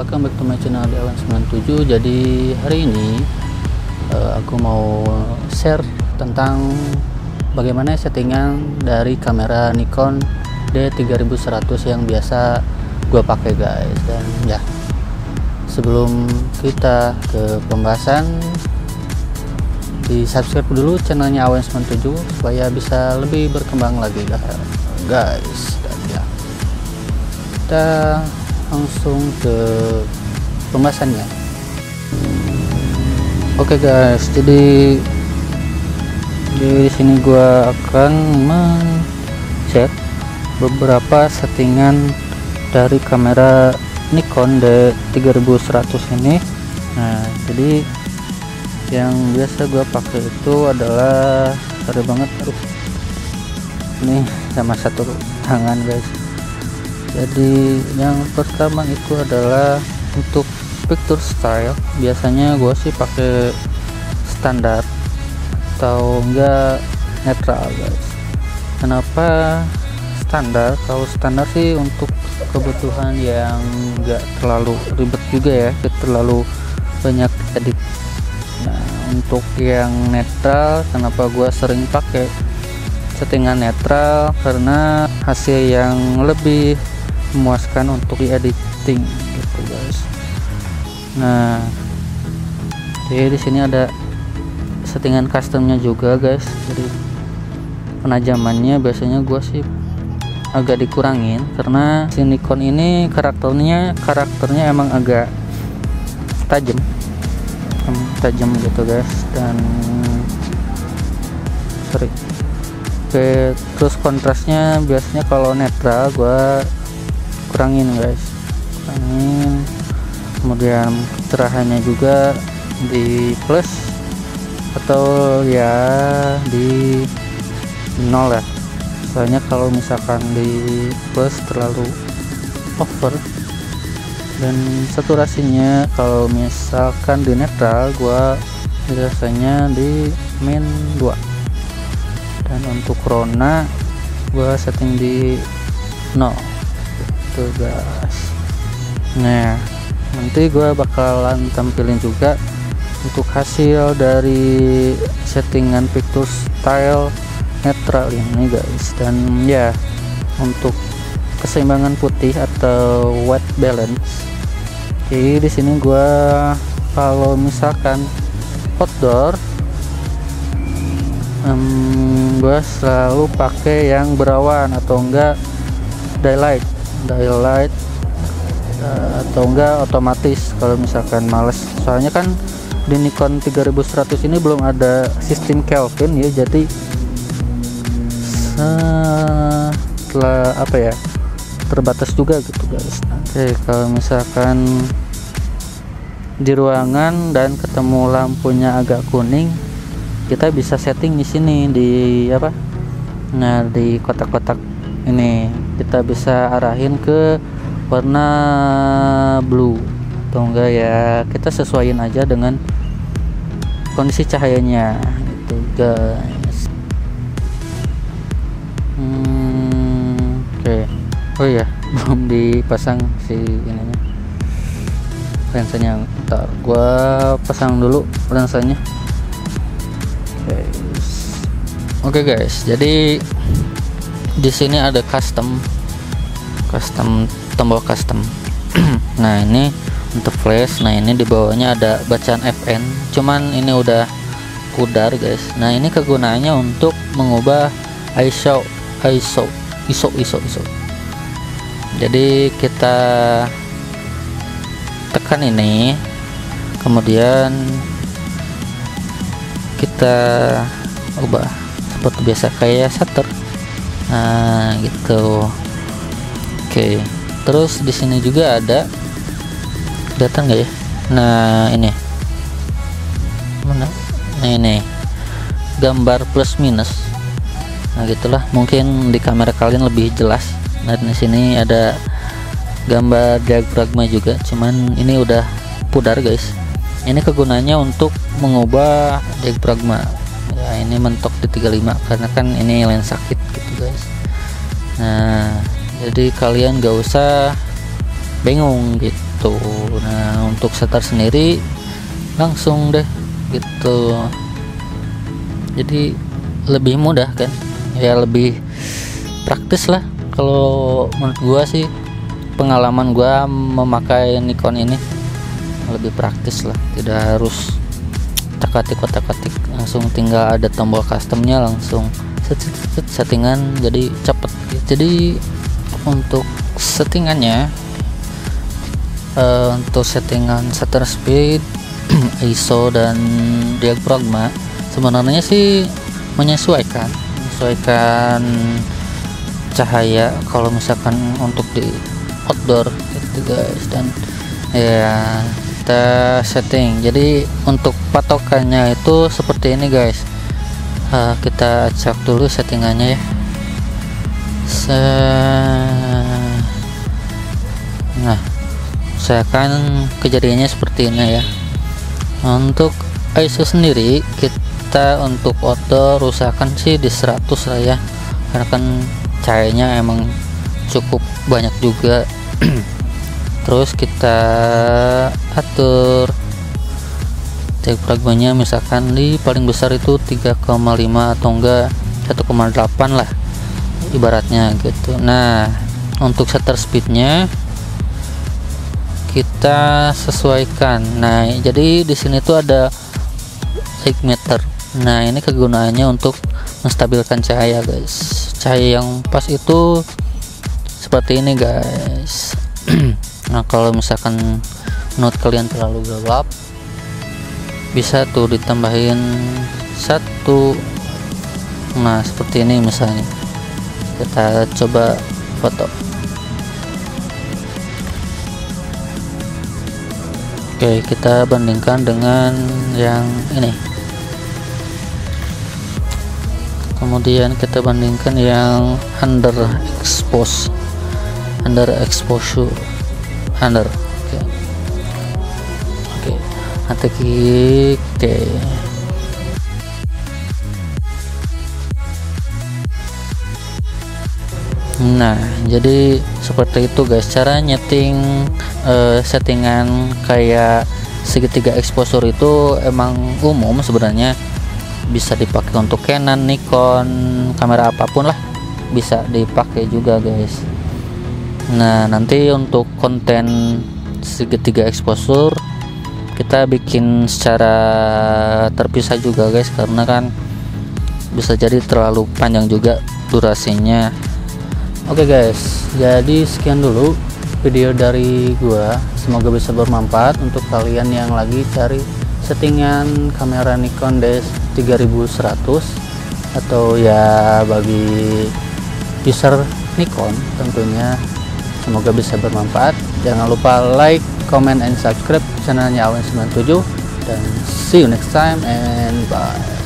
welcome back to my channel Dewan97. Jadi hari ini aku mau share tentang bagaimana settingan dari kamera Nikon D3100 yang biasa gue pakai guys. Dan ya, sebelum kita ke pembahasan, di subscribe dulu channelnya Dewan97 supaya bisa lebih berkembang lagi guys. Dan ya, kita langsung ke pembahasannya. Oke guys, jadi di sini gua akan men-share beberapa settingan dari kamera Nikon D3100 ini. Nah, jadi yang biasa gua pakai itu adalah, sorry banget, ini sama satu tangan guys. Jadi yang pertama itu adalah untuk picture style. Biasanya gue sih pakai standar atau enggak netral guys. Kenapa standar? Kalau standar sih untuk kebutuhan yang enggak terlalu ribet juga ya, terlalu banyak edit. Nah, untuk yang netral, kenapa gue sering pakai settingan netral? Karena hasil yang lebih memuaskan untuk di editing gitu guys. Nah, jadi di sini ada settingan customnya juga guys. Jadi penajamannya biasanya gue sih agak dikurangin karena si Nikon ini karakternya emang agak tajam gitu guys. Dan sorry, oke, terus kontrasnya biasanya kalau netral gue kurangin guys, kemudian kecerahannya juga di plus atau ya di nol ya, soalnya kalau misalkan di plus terlalu over. Dan saturasinya kalau misalkan di netral gua biasanya di min 2, dan untuk corona gua setting di 0 gitu guys. Nah, nanti gue bakalan tampilin juga untuk hasil dari settingan picture style netral ini guys. Dan ya, untuk keseimbangan putih atau white balance, jadi di sini gue kalau misalkan outdoor gue selalu pakai yang berawan atau enggak daylight atau enggak otomatis kalau misalkan males. Soalnya kan di Nikon 3100 ini belum ada sistem Kelvin ya, jadi setelah apa ya, terbatas juga gitu guys. Oke, kalau misalkan di ruangan dan ketemu lampunya agak kuning, kita bisa setting di sini di apa, nah di kotak-kotak ini kita bisa arahin ke warna blue atau enggak ya, kita sesuaiin aja dengan kondisi cahayanya gitu guys. Oke. Oh iya, belum dipasang si ininya, lensanya. Ntar gua pasang dulu lensanya. Oke guys, jadi di sini ada custom tombol custom. Nah, ini untuk flash. Nah, ini di bawahnya ada bacaan FN, cuman ini udah pudar guys. Nah, ini kegunaannya untuk mengubah ISO. Jadi kita tekan ini, kemudian kita ubah seperti biasa kayak shutter. Nah, gitu. Oke, terus di sini juga ada, kelihatan nggak ya? Nah, ini mana? Nah, ini gambar plus minus. Nah, gitulah, mungkin di kamera kalian lebih jelas. Nah, di sini ada gambar diagrama juga, cuman ini udah pudar guys. Ini kegunaannya untuk mengubah diagrama. Ya, ini mentok di 35 karena kan ini lensa kit gitu guys. Nah, jadi kalian gak usah bingung gitu gitu. Nah untuk shutter sendiri langsung deh gitu, jadi lebih mudah kan ya, lebih praktis lah kalau menurut gua sih. Pengalaman gua memakai Nikon ini lebih praktis lah, tidak harus otak-atik, langsung tinggal ada tombol customnya, langsung settingan jadi cepet. Jadi untuk settingannya, untuk settingan shutter speed, ISO dan diafragma sebenarnya sih menyesuaikan cahaya kalau misalkan untuk di outdoor gitu guys. Dan ya kita setting, jadi untuk patokannya itu seperti ini guys. Kita cek dulu settingannya ya. Nah saya kan kejadiannya seperti ini ya. Untuk ISO sendiri kita untuk outdoor usahakan sih di 100 lah ya, karena kan cahayanya emang cukup banyak juga. Terus kita atur diafragmanya misalkan di paling besar itu 3,5 atau enggak 1,8 lah ibaratnya gitu. Nah untuk shutter speednya kita sesuaikan. Nah jadi di sini tuh ada light meter. Nah ini kegunaannya untuk menstabilkan cahaya guys. Cahaya yang pas itu seperti ini guys. Nah kalau misalkan menurut kalian terlalu gelap, bisa tuh ditambahin 1. Nah seperti ini misalnya. Kita coba foto. Oke, kita bandingkan dengan yang ini. Kemudian kita bandingkan yang underexposure. Oke. Nanti oke. Nah jadi seperti itu guys cara nyeting settingan kayak segitiga exposure. Itu emang umum sebenarnya, bisa dipakai untuk Canon, Nikon, kamera apapun lah bisa dipakai juga guys. Nah nanti untuk konten segitiga exposure kita bikin secara terpisah juga guys, karena kan bisa jadi terlalu panjang juga durasinya. Oke guys, jadi sekian dulu video dari gua, semoga bisa bermanfaat untuk kalian yang lagi cari settingan kamera Nikon D3100 atau ya bagi user Nikon tentunya. Semoga bisa bermanfaat. Jangan lupa like, comment, and subscribe channelnya Awen97, dan see you next time and bye.